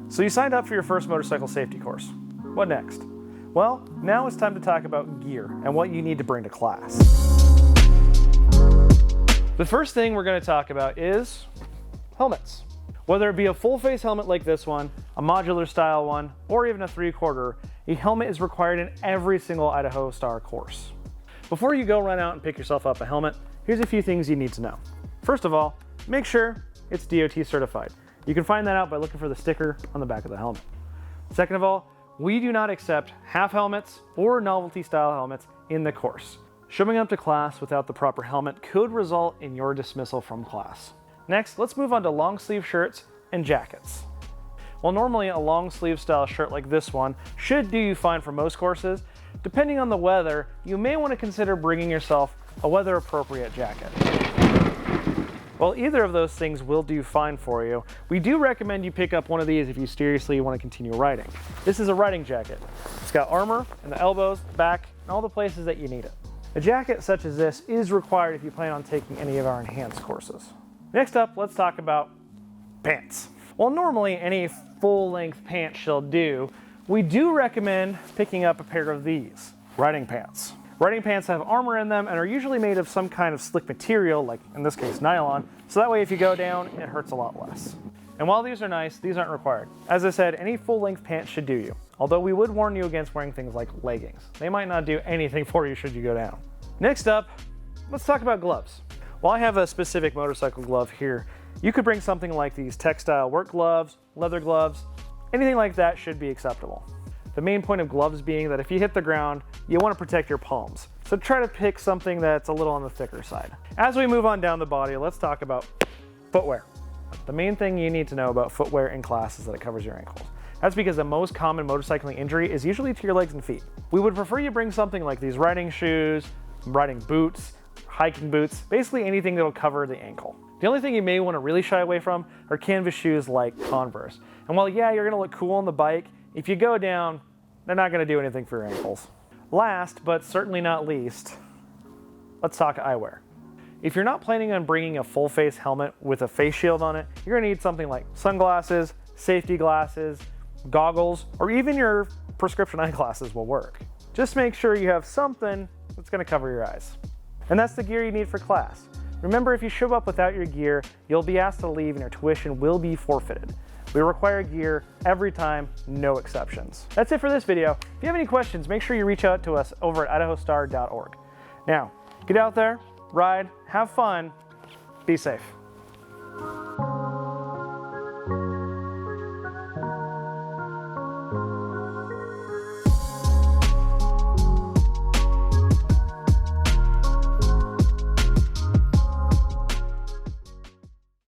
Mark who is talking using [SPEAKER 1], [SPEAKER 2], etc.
[SPEAKER 1] So you signed up for your first motorcycle safety course. What next? Well, now it's time to talk about gear and what you need to bring to class. The first thing we're going to talk about is helmets. Whether it be a full face helmet like this one, a modular style one, or even a 3/4, a helmet is required in every single Idaho Star course. Before you go run out and pick yourself up a helmet, here's a few things you need to know. First of all, make sure it's DOT certified. You can find that out by looking for the sticker on the back of the helmet. Second of all, we do not accept half helmets or novelty style helmets in the course. Showing up to class without the proper helmet could result in your dismissal from class. Next, let's move on to long sleeve shirts and jackets. While normally a long sleeve style shirt like this one should do you fine for most courses, depending on the weather, you may want to consider bringing yourself a weather appropriate jacket. While either of those things will do fine for you, we do recommend you pick up one of these if you seriously want to continue riding. This is a riding jacket. It's got armor in the elbows, back, and all the places that you need it. A jacket such as this is required if you plan on taking any of our enhanced courses. Next up, let's talk about pants. While normally any full-length pants shall do, we do recommend picking up a pair of these, riding pants. Riding pants have armor in them and are usually made of some kind of slick material, like in this case nylon, so that way if you go down, it hurts a lot less. And while these are nice, these aren't required. As I said, any full-length pants should do you, although we would warn you against wearing things like leggings. They might not do anything for you should you go down. Next up, let's talk about gloves. While I have a specific motorcycle glove here, you could bring something like these textile work gloves, leather gloves, anything like that should be acceptable. The main point of gloves being that if you hit the ground, you want to protect your palms. So try to pick something that's a little on the thicker side. As we move on down the body, let's talk about footwear. The main thing you need to know about footwear in class is that it covers your ankles. That's because the most common motorcycling injury is usually to your legs and feet. We would prefer you bring something like these riding shoes, riding boots, hiking boots, basically anything that'll cover the ankle. The only thing you may want to really shy away from are canvas shoes like Converse. And while yeah, you're going to look cool on the bike, if you go down, they're not going to do anything for your ankles. Last, but certainly not least, let's talk eyewear. If you're not planning on bringing a full face helmet with a face shield on it, you're going to need something like sunglasses, safety glasses, goggles, or even your prescription eyeglasses will work. Just make sure you have something that's going to cover your eyes. And that's the gear you need for class. Remember, if you show up without your gear, you'll be asked to leave and your tuition will be forfeited. We require gear every time, no exceptions. That's it for this video. If you have any questions, make sure you reach out to us over at idahostar.org. Now, get out there, ride, have fun, be safe.